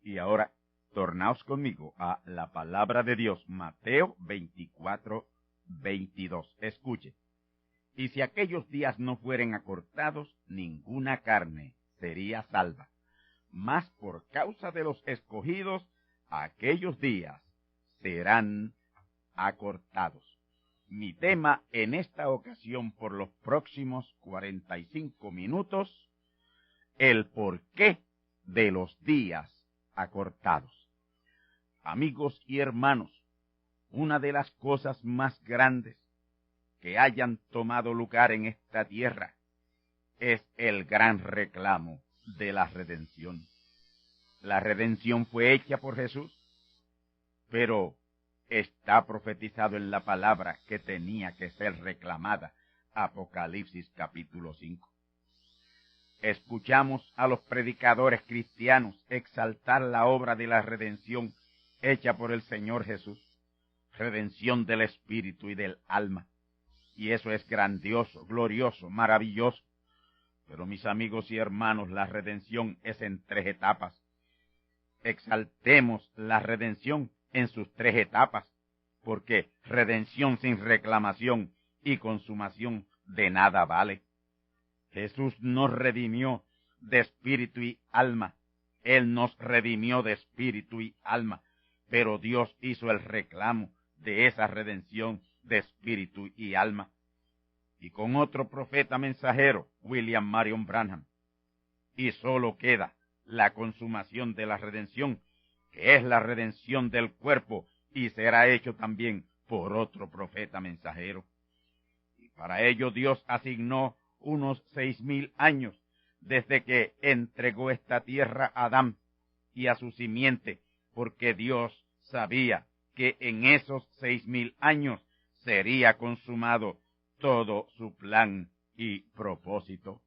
Y ahora, tornaos conmigo a la palabra de Dios, Mateo 24:22. Escuche. Y si aquellos días no fueren acortados, ninguna carne sería salva. Mas por causa de los escogidos, aquellos días serán acortados. Mi tema en esta ocasión por los próximos 45 minutos, el porqué de los días acortados. Amigos y hermanos, una de las cosas más grandes que hayan tomado lugar en esta tierra es el gran reclamo de la redención. La redención fue hecha por Jesús, pero está profetizado en la palabra que tenía que ser reclamada. Apocalipsis capítulo 5. Escuchamos a los predicadores cristianos exaltar la obra de la redención hecha por el Señor Jesús, redención del espíritu y del alma. Y eso es grandioso, glorioso, maravilloso. Pero mis amigos y hermanos, la redención es en 3 etapas. Exaltemos la redención en sus 3 etapas, porque redención sin reclamación y consumación de nada vale. Jesús nos redimió de espíritu y alma. Él nos redimió de espíritu y alma, pero Dios hizo el reclamo de esa redención de espíritu y alma. Y con otro profeta mensajero, William Marion Branham. Y solo queda la consumación de la redención, que es la redención del cuerpo, y será hecho también por otro profeta mensajero. Y para ello Dios asignó unos 6,000 años desde que entregó esta tierra a Adán y a su simiente, porque Dios sabía que en esos 6,000 años sería consumado todo su plan y propósito.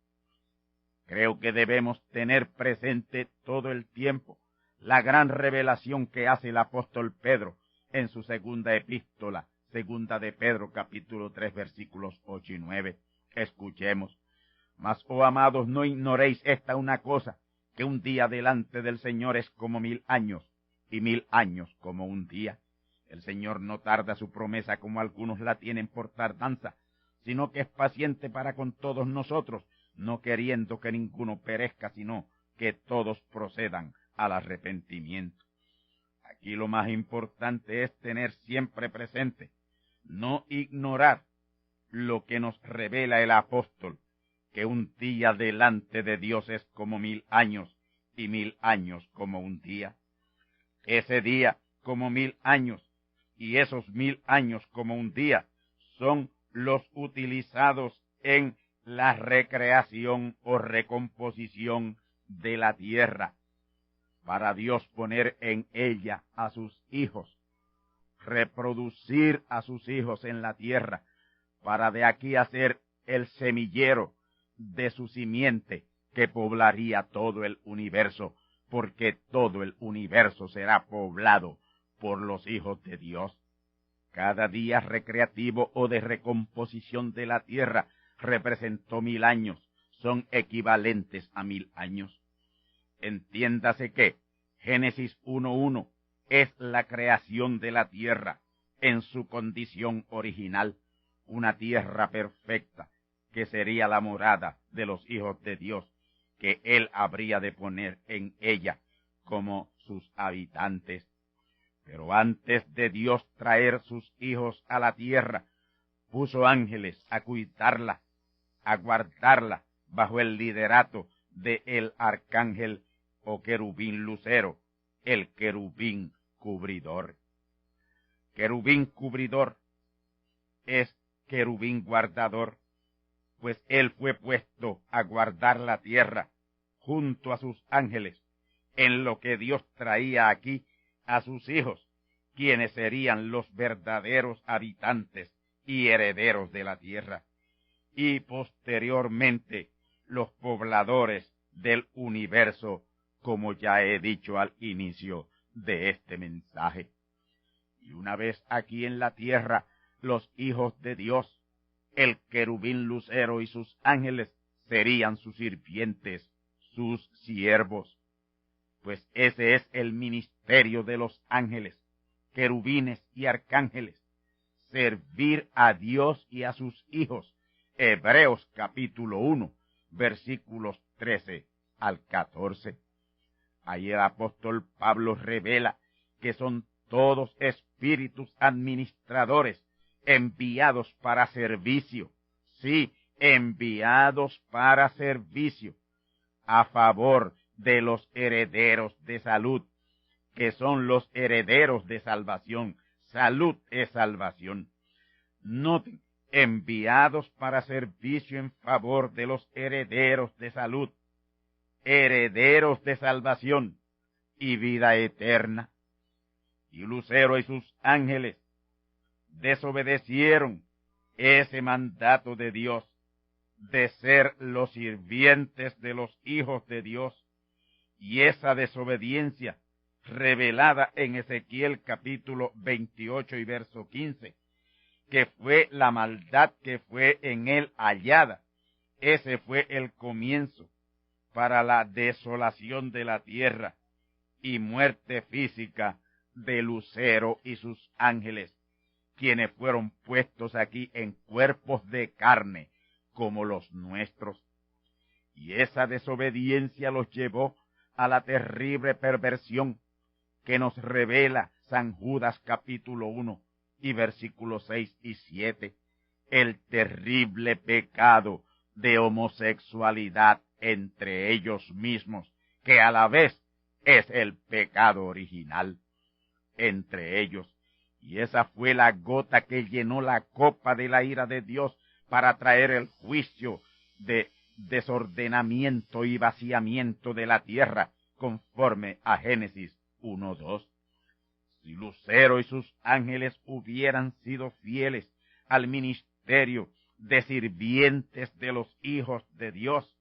Creo que debemos tener presente todo el tiempo la gran revelación que hace el apóstol Pedro en su segunda epístola, segunda de Pedro, capítulo 3, versículos 8 y 9. Escuchemos. Mas, oh amados, no ignoréis esta una cosa, que un día delante del Señor es como 1,000 años, y 1,000 años como un día. El Señor no tarda su promesa como algunos la tienen por tardanza, sino que es paciente para con todos nosotros, no queriendo que ninguno perezca, sino que todos procedan al arrepentimiento. Aquí lo más importante es tener siempre presente, no ignorar lo que nos revela el apóstol, que un día delante de Dios es como 1,000 años, y 1,000 años como un día. Ese día como 1,000 años, y esos 1,000 años como un día, son los utilizados en la recreación o recomposición de la tierra, para Dios poner en ella a sus hijos, reproducir a sus hijos en la tierra, para de aquí hacer el semillero de su simiente que poblaría todo el universo, porque todo el universo será poblado por los hijos de Dios. Cada día recreativo o de recomposición de la tierra representó 1,000 años, son equivalentes a 1,000 años. Entiéndase que Génesis 1:1 es la creación de la tierra en su condición original, una tierra perfecta que sería la morada de los hijos de Dios, que Él habría de poner en ella como sus habitantes. Pero antes de Dios traer sus hijos a la tierra, puso ángeles a cuidarla, a guardarla bajo el liderato de el arcángel o querubín lucero, el querubín cubridor. Querubín cubridor es querubín guardador, pues él fue puesto a guardar la tierra junto a sus ángeles, en lo que Dios traía aquí a sus hijos, quienes serían los verdaderos habitantes y herederos de la tierra, y posteriormente los pobladores del universo, como ya he dicho al inicio de este mensaje. Y una vez aquí en la tierra, los hijos de Dios, el querubín lucero y sus ángeles serían sus sirvientes, sus siervos. pues ese es el ministerio de los ángeles, querubines y arcángeles, servir a Dios y a sus hijos. Hebreos capítulo 1, versículos 13 al 14. Ahí el apóstol Pablo revela que son todos espíritus administradores enviados para servicio. Sí, enviados para servicio a favor de los herederos de salud, que son los herederos de salvación. Salud es salvación. Noten, enviados para servicio en favor de los herederos de salud, herederos de salvación y vida eterna. Y Lucero y sus ángeles desobedecieron ese mandato de Dios de ser los sirvientes de los hijos de Dios, y esa desobediencia revelada en Ezequiel capítulo 28 y verso 15, que fue la maldad que fue en él hallada. Ese fue el comienzo para la desolación de la tierra y muerte física de Lucero y sus ángeles, quienes fueron puestos aquí en cuerpos de carne como los nuestros. Y esa desobediencia los llevó a la terrible perversión que nos revela San Judas capítulo 1 y versículos 6 y 7, el terrible pecado de homosexualidad entre ellos mismos, que a la vez es el pecado original entre ellos. Y esa fue la gota que llenó la copa de la ira de Dios para traer el juicio de desordenamiento y vaciamiento de la tierra, conforme a Génesis 1:2. Si Lucero y sus ángeles hubieran sido fieles al ministerio de sirvientes de los hijos de Dios,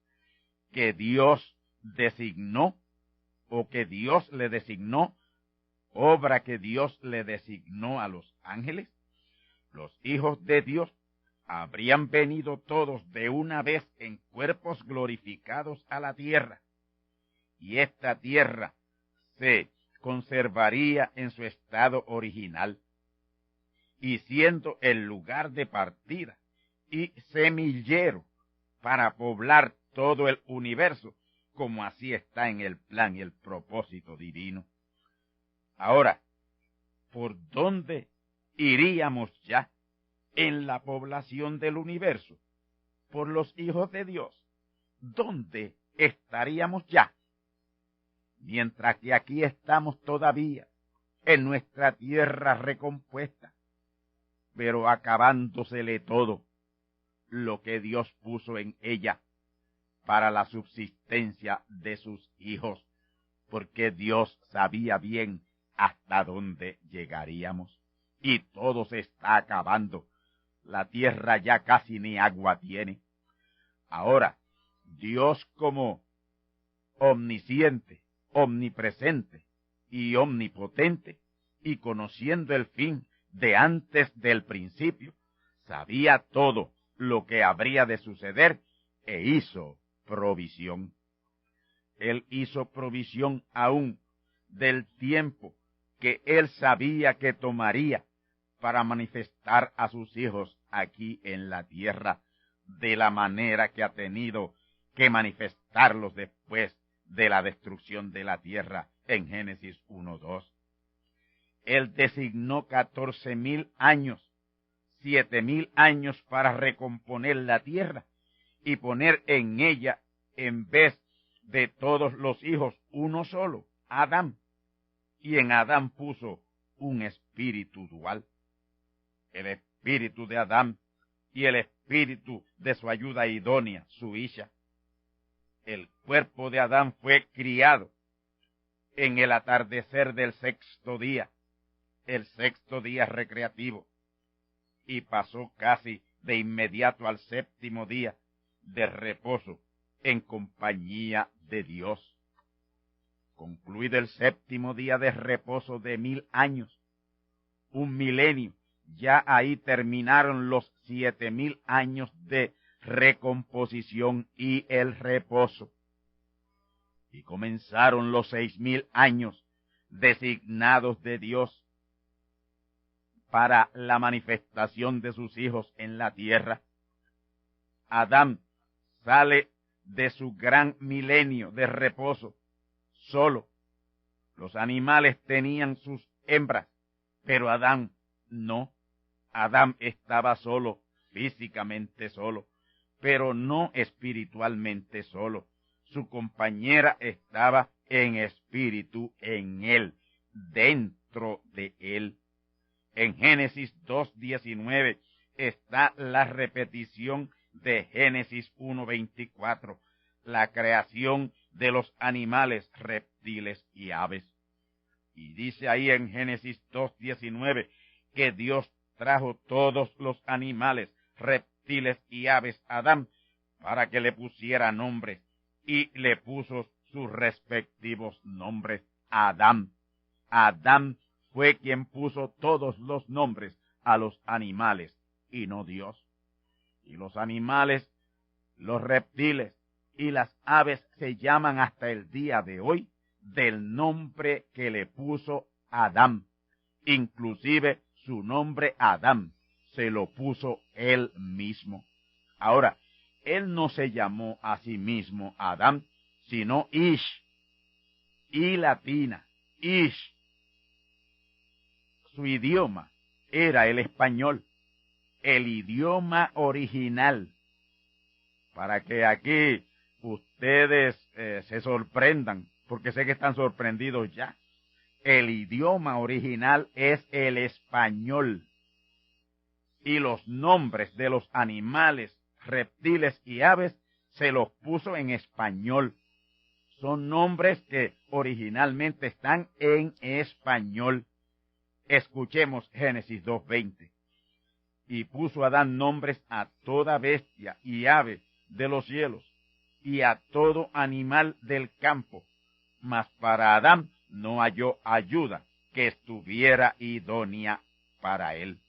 que Dios designó, o que Dios le designó, obra que Dios le designó a los ángeles, los hijos de Dios habrían venido todos de una vez en cuerpos glorificados a la tierra, y esta tierra se conservaría en su estado original, y siendo el lugar de partida y semillero para poblar todo el universo, como así está en el plan y el propósito divino. Ahora, ¿por dónde iríamos ya en la población del universo? Por los hijos de Dios. ¿Dónde estaríamos ya? Mientras que aquí estamos todavía en nuestra tierra recompuesta, pero acabándosele todo lo que Dios puso en ella para la subsistencia de sus hijos, porque Dios sabía bien hasta dónde llegaríamos, y todo se está acabando. La tierra ya casi ni agua tiene. Ahora, Dios como omnisciente, omnipresente y omnipotente, y conociendo el fin de antes del principio, sabía todo lo que habría de suceder e hizo provisión. Él hizo provisión aún del tiempo que él sabía que tomaría para manifestar a sus hijos aquí en la tierra de la manera que ha tenido que manifestarlos después de la destrucción de la tierra en Génesis 1:2. Él designó 14,000 años, 7,000 años para recomponer la tierra y poner en ella, en vez de todos los hijos, uno solo, Adán. Y en Adán puso un espíritu dual, el espíritu de Adán y el espíritu de su ayuda idónea, su hija. El cuerpo de Adán fue criado en el atardecer del sexto día, el sexto día recreativo, y pasó casi de inmediato al séptimo día de reposo en compañía de Dios. Concluido el séptimo día de reposo de 1,000 años, un milenio, ya ahí terminaron los 7,000 años de recomposición y el reposo. Y comenzaron los 6000 años designados de Dios para la manifestación de sus hijos en la tierra. Adán sale de su gran milenio de reposo solo. Los animales tenían sus hembras, pero Adán no. Adán estaba solo, físicamente solo, pero no espiritualmente solo. Su compañera estaba en espíritu en él, dentro de él. En Génesis 2:19 está la repetición de Génesis 1:24, la creación de los animales, reptiles y aves. Y dice ahí en Génesis 2:19 que Dios trajo todos los animales, reptiles y aves a Adán para que le pusiera nombres, y le puso sus respectivos nombres a Adán. Adán fue quien puso todos los nombres a los animales y no Dios. Y los animales, los reptiles y las aves se llaman hasta el día de hoy del nombre que le puso Adán. Inclusive su nombre Adán se lo puso él mismo. Ahora, él no se llamó a sí mismo Adán, sino Ish, y latina, Ish. Su idioma era el español, el idioma original, para que aquí ustedes se sorprendan, porque sé que están sorprendidos ya. El idioma original es el español, y los nombres de los animales, reptiles y aves se los puso en español. Son nombres que originalmente están en español. Escuchemos Génesis 2:20. Y puso Adán nombres a toda bestia y ave de los cielos, y a todo animal del campo. Mas para Adán no halló ayuda que estuviera idónea para él.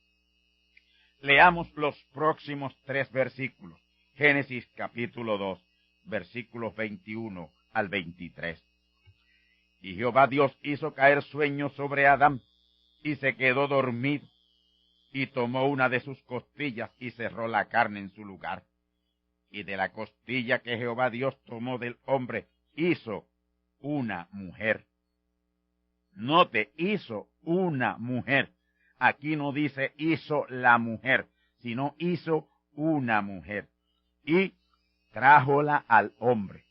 Leamos los próximos 3 versículos. Génesis capítulo 2, versículos 21 al 23. Y Jehová Dios hizo caer sueño sobre Adán, y se quedó dormido, y tomó una de sus costillas y cerró la carne en su lugar. Y de la costilla que Jehová Dios tomó del hombre, hizo una mujer. Note, hizo una mujer. Aquí no dice hizo la mujer, sino hizo una mujer. Y trájola al hombre.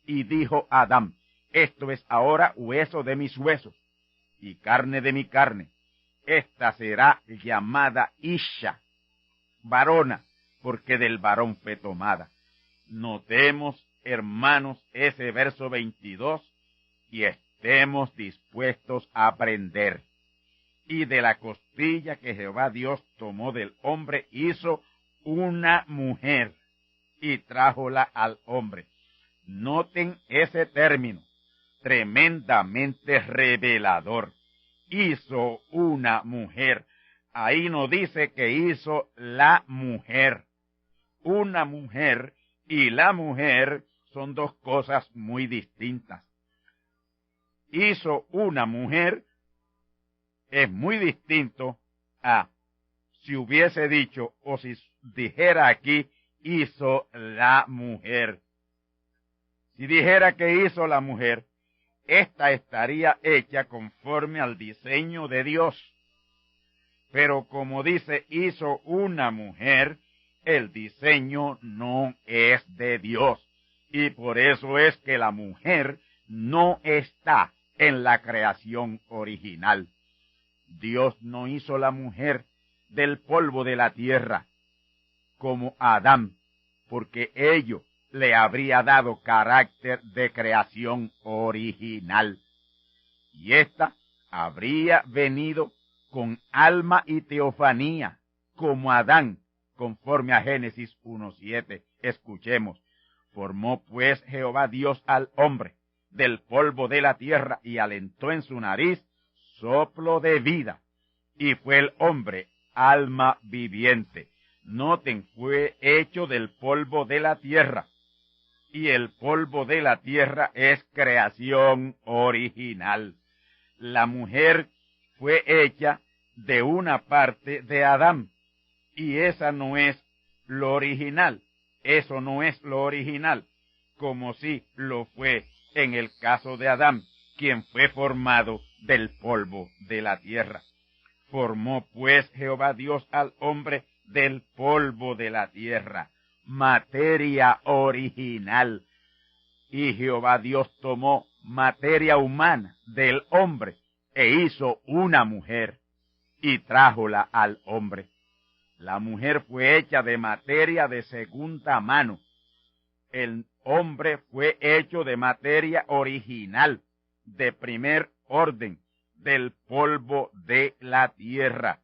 Y dijo Adán, esto es ahora hueso de mis huesos y carne de mi carne. Esta será llamada Isha, varona, porque del varón fue tomada. Notemos, hermanos, ese verso 22 y estemos dispuestos a aprender. Y de la costilla que Jehová Dios tomó del hombre, hizo una mujer y trájola al hombre. Noten ese término, tremendamente revelador. Hizo una mujer. Ahí no dice que hizo la mujer. Una mujer y la mujer son dos cosas muy distintas. Hizo una mujer es muy distinto a si hubiese dicho o si dijera aquí hizo la mujer. Si dijera que hizo la mujer, esta estaría hecha conforme al diseño de Dios. Pero como dice hizo una mujer, el diseño no es de Dios. Y por eso es que la mujer no está en la creación original. Dios no hizo la mujer del polvo de la tierra como Adán, porque ello le habría dado carácter de creación original. Y ésta habría venido con alma y teofanía, como Adán, conforme a Génesis 1:7. Escuchemos. Formó pues Jehová Dios al hombre del polvo de la tierra y alentó en su nariz soplo de vida, y fue el hombre alma viviente. Noten, fue hecho del polvo de la tierra. y el polvo de la tierra es creación original. La mujer fue hecha de una parte de Adán, y esa no es lo original. Eso no es lo original, como si lo fue en el caso de Adán, quien fue formado del polvo de la tierra. Formó pues Jehová Dios al hombre del polvo de la tierra, materia original. Y Jehová Dios tomó materia humana del hombre e hizo una mujer y trájola al hombre. La mujer fue hecha de materia de segunda mano. El hombre fue hecho de materia original, de primer orden, del polvo de la tierra.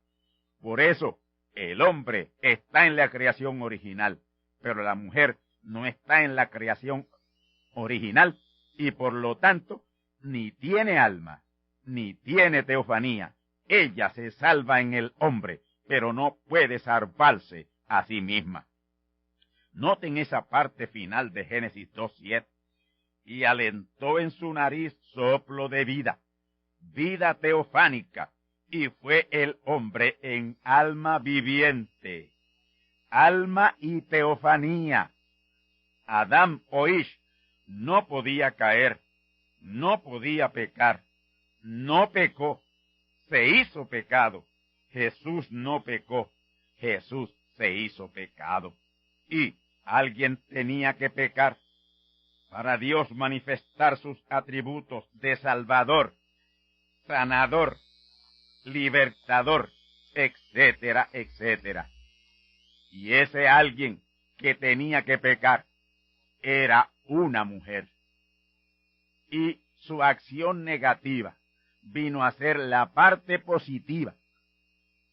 Por eso, el hombre está en la creación original, pero la mujer no está en la creación original, y por lo tanto, ni tiene alma, ni tiene teofanía. Ella se salva en el hombre, pero no puede salvarse a sí misma. Noten esa parte final de Génesis 2:7. Y alentó en su nariz soplo de vida, vida teofánica, y fue el hombre en alma viviente. Alma y teofanía. Adán o Ish no podía caer, no podía pecar, no pecó, se hizo pecado. Jesús no pecó, Jesús se hizo pecado. Y alguien tenía que pecar para Dios manifestar sus atributos de Salvador, sanador, libertador, etcétera, etcétera. Y ese alguien que tenía que pecar era una mujer. Y su acción negativa vino a ser la parte positiva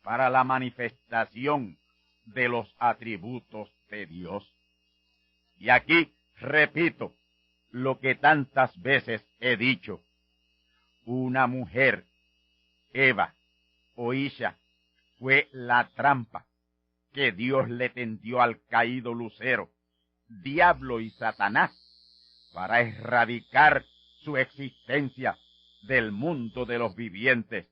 para la manifestación de los atributos de Dios. Y aquí repito lo que tantas veces he dicho. Una mujer, Eva o Isha, fue la trampa que Dios le tendió al caído lucero, diablo y Satanás, para erradicar su existencia del mundo de los vivientes.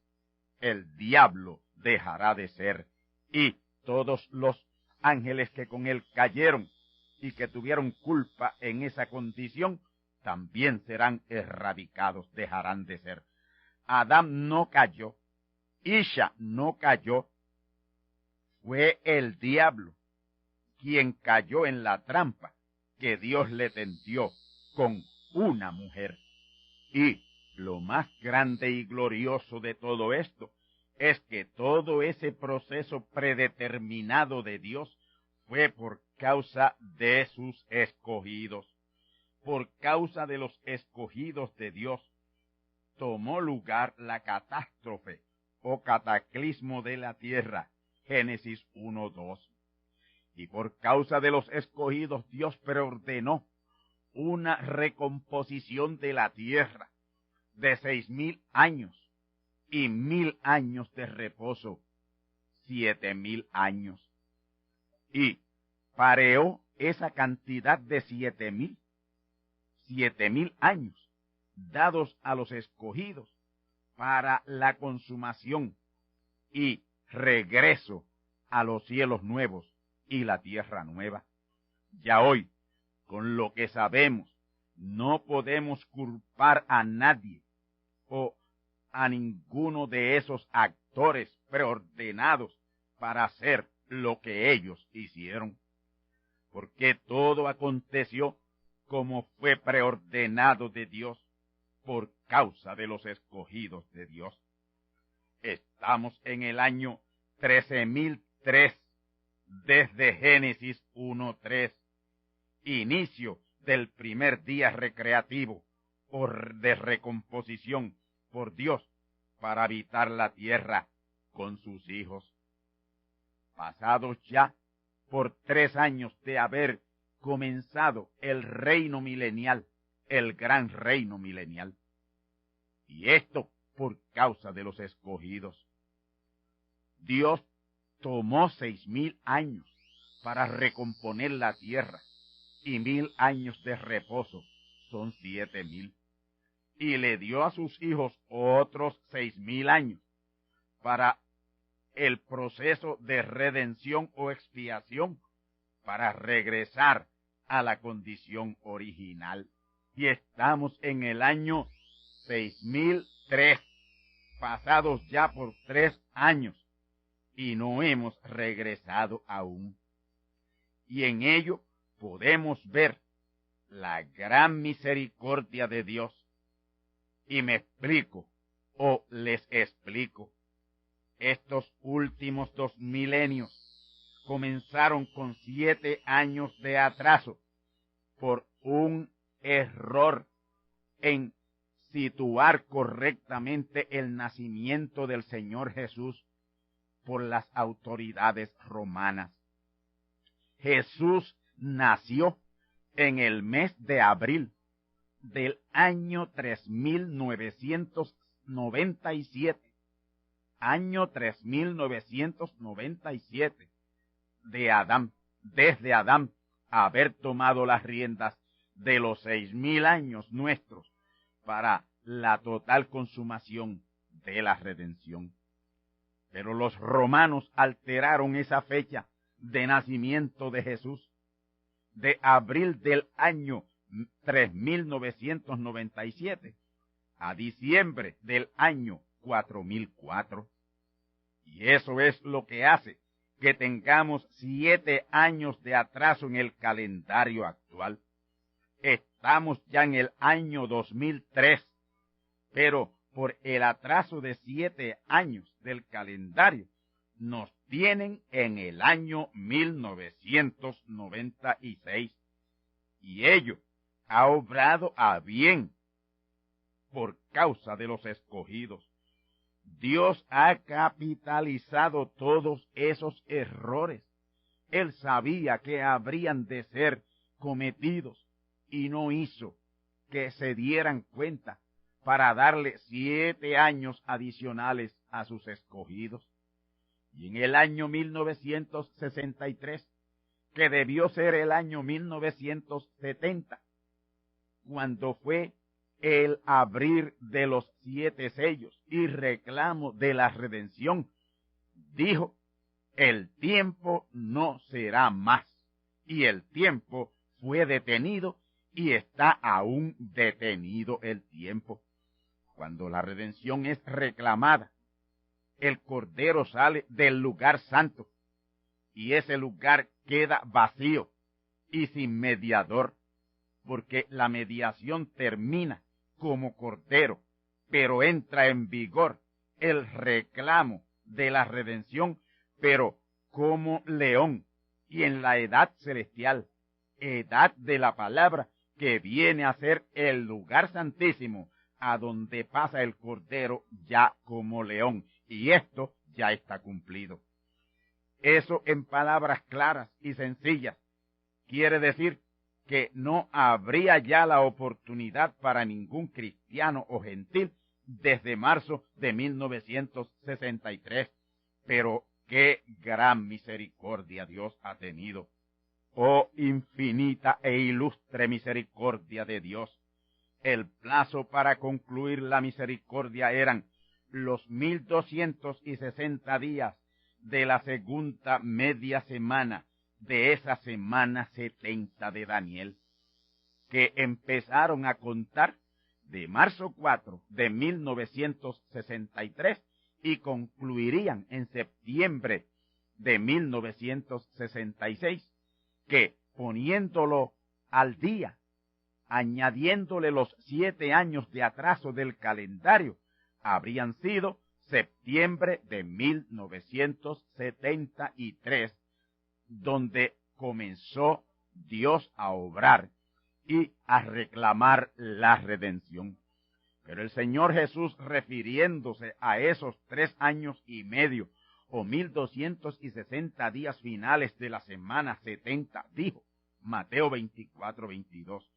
El diablo dejará de ser, y todos los ángeles que con él cayeron y que tuvieron culpa en esa condición, también serán erradicados, dejarán de ser. Adán no cayó, Isha no cayó, fue el diablo quien cayó en la trampa que Dios le tendió con una mujer. Y lo más grande y glorioso de todo esto es que todo ese proceso predeterminado de Dios fue por causa de sus escogidos. Por causa de los escogidos de Dios, tomó lugar la catástrofe o cataclismo de la tierra, Génesis 1:2. Y por causa de los escogidos, Dios preordenó una recomposición de la tierra de 6,000 años y 1,000 años de reposo, 7,000 años. Y pareó esa cantidad de 7,000 años dados a los escogidos para la consumación y regreso a los cielos nuevos y la tierra nueva. Ya hoy, con lo que sabemos, no podemos culpar a nadie o a ninguno de esos actores preordenados para hacer lo que ellos hicieron, porque todo aconteció como fue preordenado de Dios por causa de los escogidos de Dios. Estamos en el año 13,003 desde Génesis 1:3, inicio del primer día recreativo o de recomposición por Dios para habitar la tierra con sus hijos. Pasados ya por 3 años de haber comenzado el reino milenial, el gran reino milenial. Y esto por causa de los escogidos. Dios tomó 6,000 años para recomponer la tierra, y 1000 años de reposo son 7000. Y le dio a sus hijos otros 6000 años para el proceso de redención o expiación, para regresar a la condición original. Y estamos en el año 6003, pasados ya por 3 años, y no hemos regresado aún. Y en ello podemos ver la gran misericordia de Dios. Y me explico, o les explico. Estos últimos 2 milenios comenzaron con 7 años de atraso por un error en situar correctamente el nacimiento del Señor Jesús por las autoridades romanas. Jesús nació en el mes de abril del año 3997, año 3997 de Adán, desde Adán haber tomado las riendas de los 6000 años nuestros para la total consumación de la redención. Pero los romanos alteraron esa fecha de nacimiento de Jesús, de abril del año 3997 a diciembre del año 4004. Y eso es lo que hace que tengamos 7 años de atraso en el calendario actual. Estamos ya en el año 2003, pero por el atraso de 7 años del calendario, nos tienen en el año 1996. Y ello ha obrado a bien por causa de los escogidos. Dios ha capitalizado todos esos errores. Él sabía que habrían de ser cometidos y no hizo que se dieran cuenta para darle 7 años adicionales a sus escogidos. Y en el año 1963, que debió ser el año 1970, cuando fue el abrir de los 7 sellos y reclamo de la redención, dijo: el tiempo no será más. Y el tiempo fue detenido y está aún detenido el tiempo. Cuando la redención es reclamada, el Cordero sale del lugar santo y ese lugar queda vacío y sin mediador, porque la mediación termina como Cordero, pero entra en vigor el reclamo de la redención, pero como león, y en la edad celestial, edad de la palabra, que viene a ser el lugar santísimo, a donde pasa el Cordero ya como león, y esto ya está cumplido. Eso, en palabras claras y sencillas, quiere decir que no habría ya la oportunidad para ningún cristiano o gentil desde marzo de 1963. Pero qué gran misericordia Dios ha tenido. Oh infinita e ilustre misericordia de Dios. El plazo para concluir la misericordia eran los 1260 días de la segunda media semana de esa semana 70 de Daniel, que empezaron a contar de marzo 4 de 1963 y concluirían en septiembre de 1966, que poniéndolo al día, añadiéndole los 7 años de atraso del calendario, habrían sido septiembre de 1973, donde comenzó Dios a obrar y a reclamar la redención. Pero el Señor Jesús, refiriéndose a esos 3 años y medio o 1260 días finales de la semana 70, dijo, Mateo 24:22,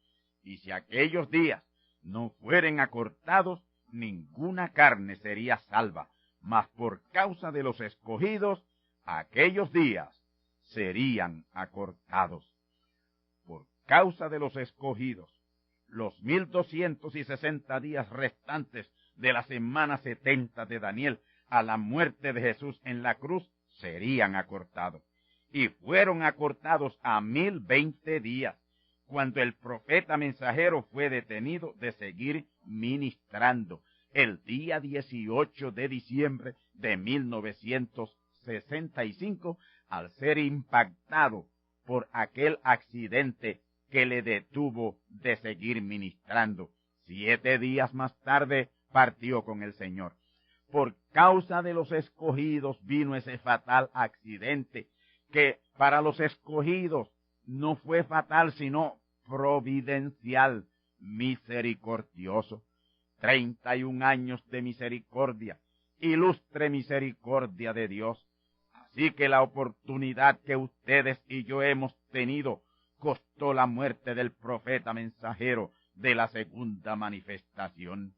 y si aquellos días no fueren acortados, ninguna carne sería salva, mas por causa de los escogidos, aquellos días serían acortados. Por causa de los escogidos, los 1260 días restantes de la semana 70 de Daniel a la muerte de Jesús en la cruz serían acortados. Y fueron acortados a 1020 días, cuando el profeta mensajero fue detenido de seguir ministrando el día 18 de diciembre de 1965, al ser impactado por aquel accidente que le detuvo de seguir ministrando. 7 días más tarde partió con el Señor. Por causa de los escogidos vino ese fatal accidente, que para los escogidos no fue fatal, sino providencial, misericordioso. 31 años de misericordia, ilustre misericordia de Dios. Así que la oportunidad que ustedes y yo hemos tenido costó la muerte del profeta mensajero de la segunda manifestación.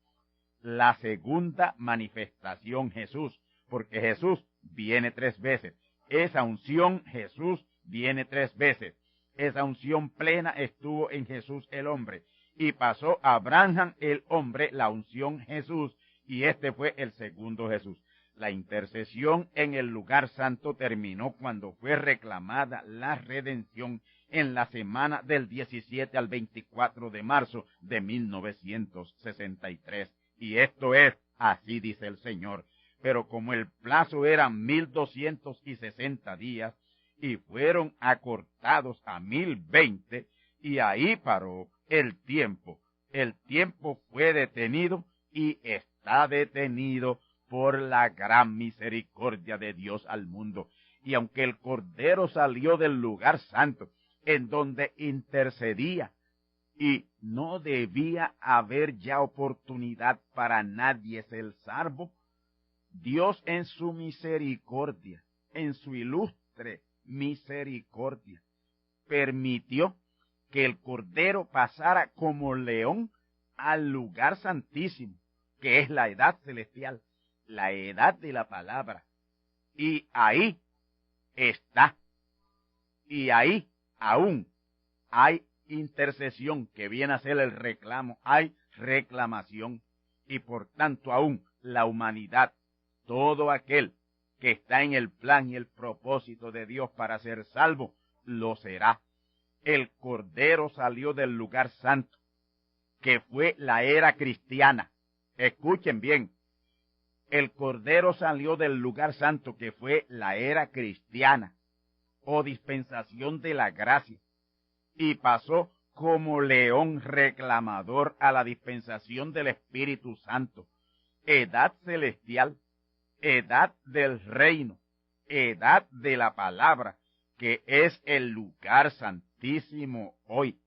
La segunda manifestación Jesús, porque Jesús viene 3 veces. Esa unción Jesús viene 3 veces. Esa unción plena estuvo en Jesús el hombre, y pasó a Branham el hombre la unción Jesús, y este fue el segundo Jesús. La intercesión en el lugar santo terminó cuando fue reclamada la redención en la semana del 17 al 24 de marzo de 1963. Y esto es, así dice el Señor. Pero como el plazo era 1260 días, y fueron acortados a 1020, y ahí paró el tiempo. El tiempo fue detenido y está detenido por la gran misericordia de Dios al mundo. Y aunque el Cordero salió del lugar santo, en donde intercedía, y no debía haber ya oportunidad para nadie ser salvo, Dios en su misericordia, en su ilustre misericordia, permitió que el Cordero pasara como león al lugar santísimo, que es la edad celestial, la edad de la palabra. Y ahí está. Y ahí aún hay intercesión, que viene a ser el reclamo, hay reclamación. Y por tanto aún la humanidad, todo aquel que está en el plan y el propósito de Dios para ser salvo, lo será. El Cordero salió del lugar santo, que fue la era cristiana. Escuchen bien, el Cordero salió del lugar santo, que fue la era cristiana, o dispensación de la gracia, y pasó como león reclamador a la dispensación del Espíritu Santo, edad celestial, edad del reino, edad de la palabra, que es el lugar santísimo hoy.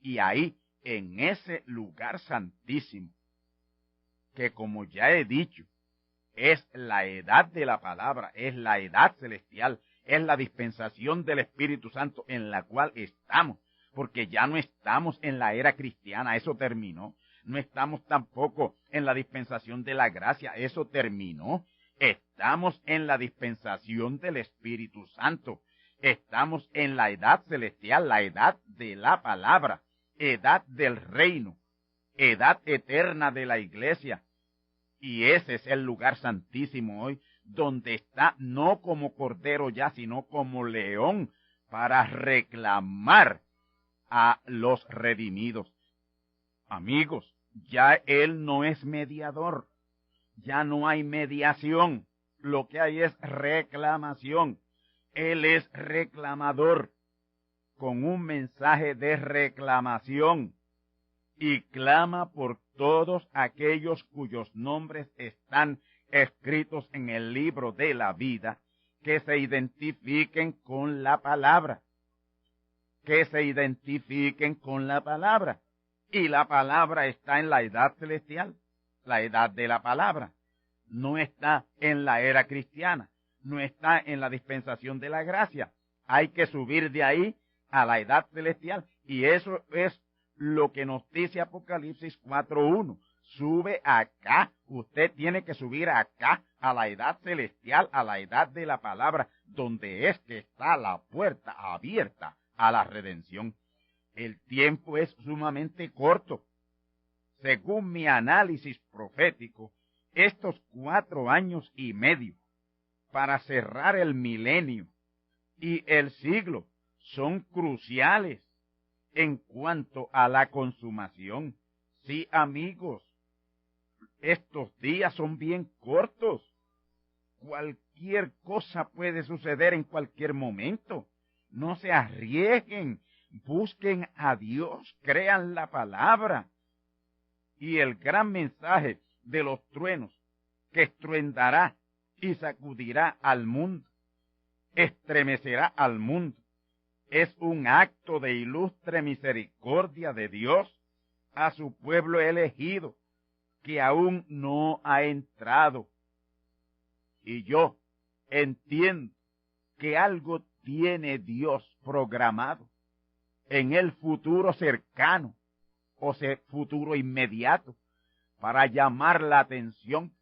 Y ahí, en ese lugar santísimo, que como ya he dicho, es la edad de la palabra, es la edad celestial, es la dispensación del Espíritu Santo en la cual estamos, porque ya no estamos en la era cristiana, eso terminó. No estamos tampoco en la dispensación de la gracia, eso terminó. Estamos en la dispensación del Espíritu Santo. Estamos en la edad celestial, la edad de la palabra, edad del reino, edad eterna de la iglesia. Y ese es el lugar santísimo hoy, donde está no como cordero ya, sino como león, para reclamar a los redimidos. Amigos, ya él no es mediador, ya no hay mediación, lo que hay es reclamación. Él es reclamador, con un mensaje de reclamación, y clama por todos aquellos cuyos nombres están escritos en el libro de la vida, que se identifiquen con la palabra, que se identifiquen con la palabra. Y la palabra está en la edad celestial, la edad de la palabra. No está en la era cristiana, no está en la dispensación de la gracia. Hay que subir de ahí a la edad celestial. Y eso es lo que nos dice Apocalipsis 4:1. Sube acá, usted tiene que subir acá a la edad celestial, a la edad de la palabra, donde es que está la puerta abierta a la redención. El tiempo es sumamente corto. Según mi análisis profético, estos 4 años y medio para cerrar el milenio y el siglo son cruciales en cuanto a la consumación. Sí, amigos, estos días son bien cortos. Cualquier cosa puede suceder en cualquier momento. No se arriesguen, busquen a Dios, crean la palabra. Y el gran mensaje de los truenos que estruendará y sacudirá al mundo, estremecerá al mundo, es un acto de ilustre misericordia de Dios a su pueblo elegido, que aún no ha entrado. Y yo entiendo que algo tiene Dios programado en el futuro cercano o futuro inmediato para llamar la atención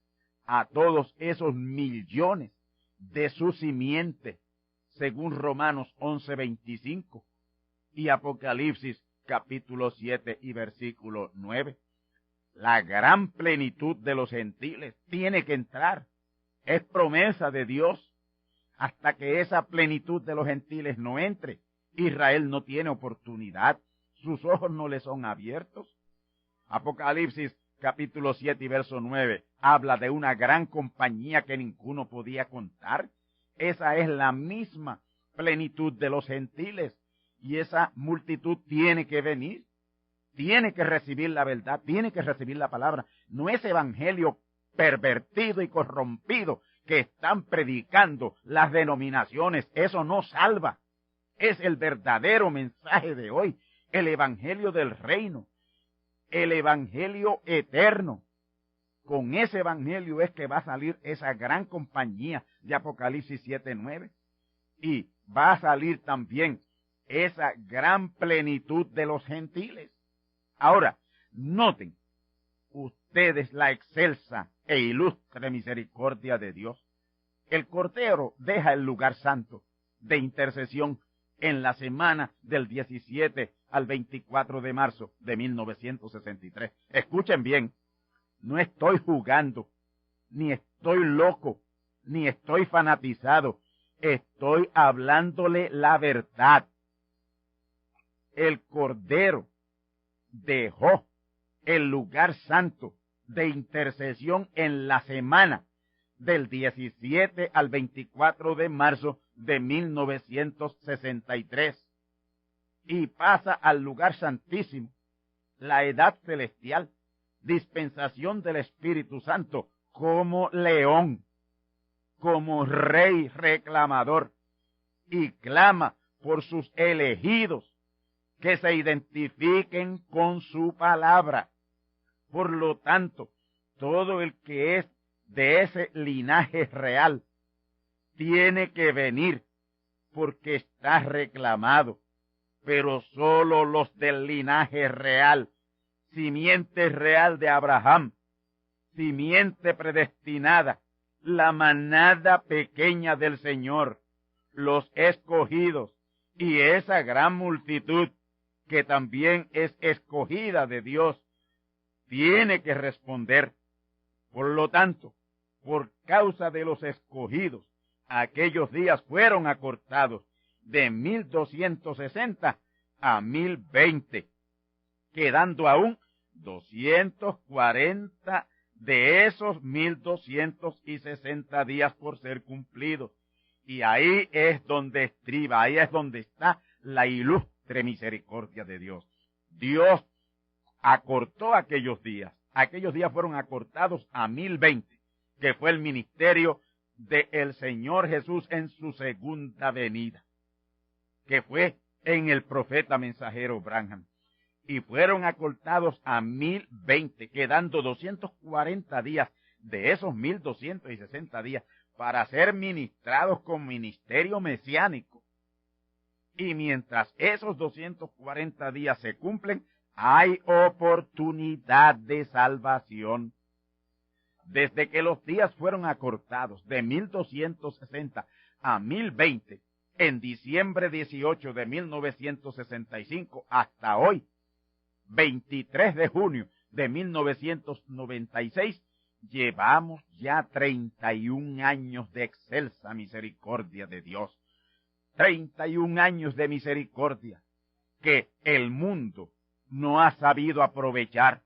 a todos esos millones de su simiente, según Romanos 11:25 y Apocalipsis capítulo 7 y versículo 9. La gran plenitud de los gentiles tiene que entrar. Es promesa de Dios. Hasta que esa plenitud de los gentiles no entre, Israel no tiene oportunidad. Sus ojos no le son abiertos. Apocalipsis capítulo 7 y verso 9 habla de una gran compañía que ninguno podía contar. Esa es la misma plenitud de los gentiles. Y esa multitud tiene que venir. Tiene que recibir la verdad, tiene que recibir la palabra. No es evangelio pervertido y corrompido que están predicando las denominaciones. Eso no salva. Es el verdadero mensaje de hoy, el evangelio del reino, el evangelio eterno. Con ese evangelio es que va a salir esa gran compañía de Apocalipsis 7:9. Y va a salir también esa gran plenitud de los gentiles. Ahora, noten ustedes la excelsa e ilustre misericordia de Dios. El Cordero deja el lugar santo de intercesión en la semana del 17 al 24 de marzo de 1963. Escuchen bien, no estoy jugando, ni estoy loco, ni estoy fanatizado. Estoy hablándole la verdad. El Cordero dejó el lugar santo de intercesión en la semana del 17 al 24 de marzo de 1963 y pasa al lugar santísimo, la edad celestial, dispensación del Espíritu Santo, como león, como rey reclamador, y clama por sus elegidos que se identifiquen con su palabra. Por lo tanto, todo el que es de ese linaje real tiene que venir porque está reclamado, pero solo los del linaje real, simiente real de Abraham, simiente predestinada, la manada pequeña del Señor, los escogidos y esa gran multitud que también es escogida de Dios, tiene que responder. Por lo tanto, por causa de los escogidos, aquellos días fueron acortados de 1260 a 1020, quedando aún 240 de esos 1260 días por ser cumplidos. Y ahí es donde estriba, ahí es donde está la ilustre misericordia de Dios. Dios acortó aquellos días. Aquellos días fueron acortados a 1020, que fue el ministerio del Señor Jesús en su segunda venida, que fue en el profeta mensajero Branham. Y fueron acortados a 1020, quedando 240 días de esos 1260 días para ser ministrados con ministerio mesiánico. Y mientras esos 240 días se cumplen, hay oportunidad de salvación. Desde que los días fueron acortados de 1260 a 1020, en diciembre 18 de 1965 hasta hoy, 23 de junio de 1996, llevamos ya 31 años de excelsa misericordia de Dios. 31 años de misericordia que el mundo no ha sabido aprovechar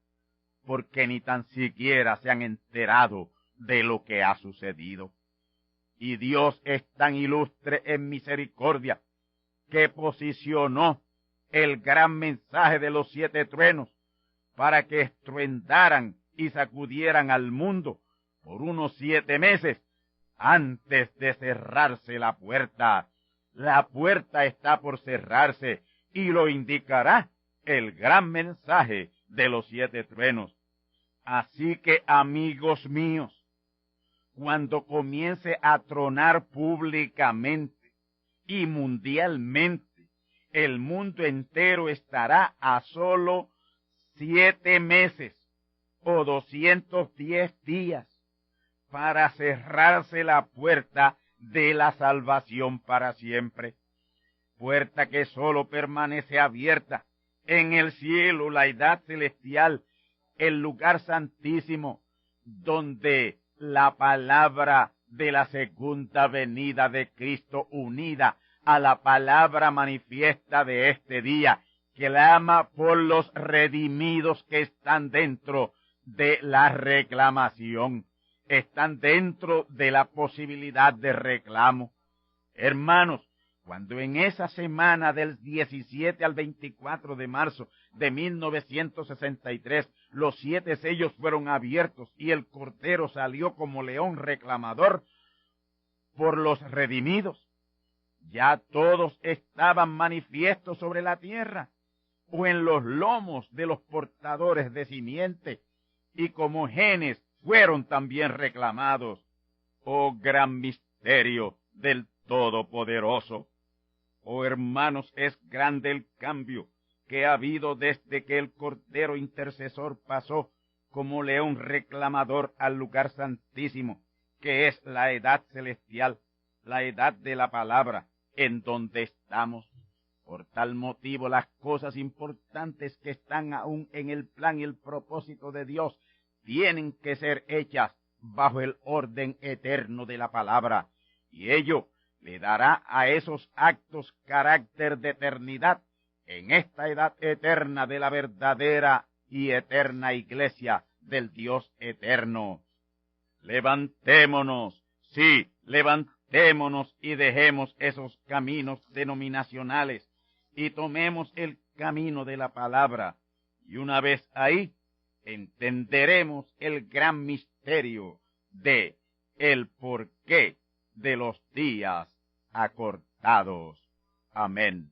porque ni tan siquiera se han enterado de lo que ha sucedido. Y Dios es tan ilustre en misericordia que posicionó el gran mensaje de los 7 truenos para que estruendaran y sacudieran al mundo por unos 7 meses antes de cerrarse la puerta. La puerta está por cerrarse y lo indicará el gran mensaje de los 7 truenos. Así que, amigos míos, cuando comience a tronar públicamente y mundialmente, el mundo entero estará a solo 7 meses o 210 días para cerrarse la puerta de la salvación para siempre. Puerta que solo permanece abierta en el cielo, la edad celestial, el lugar santísimo, donde la palabra de la segunda venida de Cristo unida a la palabra manifiesta de este día, clama por los redimidos que están dentro de la reclamación, están dentro de la posibilidad de reclamo. Hermanos, cuando en esa semana del 17 al 24 de marzo de 1963 los 7 sellos fueron abiertos y el Cordero salió como león reclamador por los redimidos, ya todos estaban manifiestos sobre la tierra o en los lomos de los portadores de simiente, y como genes fueron también reclamados. Oh gran misterio del Todopoderoso. Oh hermanos, es grande el cambio que ha habido desde que el Cordero Intercesor pasó como león reclamador al lugar santísimo, que es la edad celestial, la edad de la palabra, en donde estamos. Por tal motivo, las cosas importantes que están aún en el plan y el propósito de Dios tienen que ser hechas bajo el orden eterno de la palabra, y ello le dará a esos actos carácter de eternidad en esta edad eterna de la verdadera y eterna iglesia del Dios eterno. Levantémonos, sí, levantémonos y dejemos esos caminos denominacionales y tomemos el camino de la palabra, y una vez ahí entenderemos el gran misterio de el porqué de los días acortados. Amén.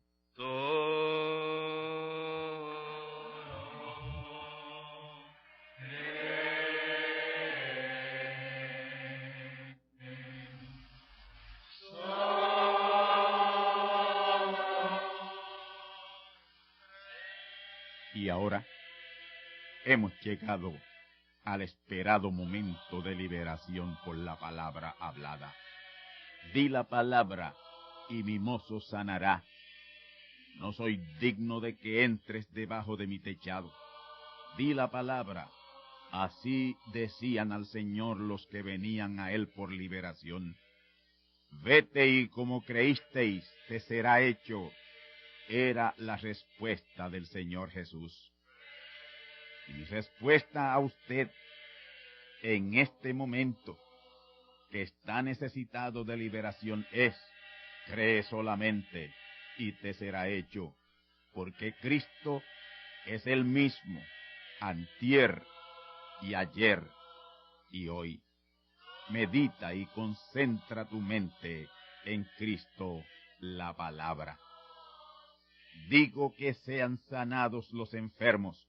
Y ahora hemos llegado al esperado momento de liberación por la palabra hablada. Di la palabra y mi mozo sanará. No soy digno de que entres debajo de mi techado. Di la palabra. Así decían al Señor los que venían a él por liberación. Vete y como creísteis, te será hecho. Era la respuesta del Señor Jesús. Y mi respuesta a usted en este momento que está necesitado de liberación es: cree solamente y te será hecho, porque Cristo es el mismo, antier y ayer y hoy. Medita y concentra tu mente en Cristo, la palabra. Digo que sean sanados los enfermos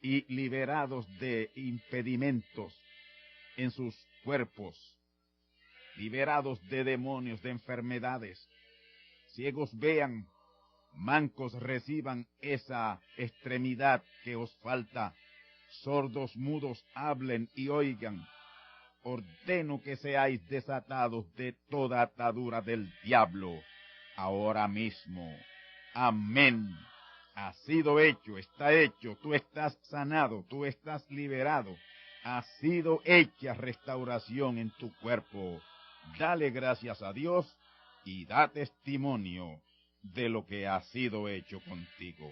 y liberados de impedimentos en sus cuerpos, liberados de demonios, de enfermedades. Ciegos vean, mancos reciban esa extremidad que os falta, sordos mudos hablen y oigan. Ordeno que seáis desatados de toda atadura del diablo ahora mismo. Amén. Ha sido hecho, está hecho, tú estás sanado, tú estás liberado. Ha sido hecha restauración en tu cuerpo. Dale gracias a Dios y da testimonio de lo que ha sido hecho contigo.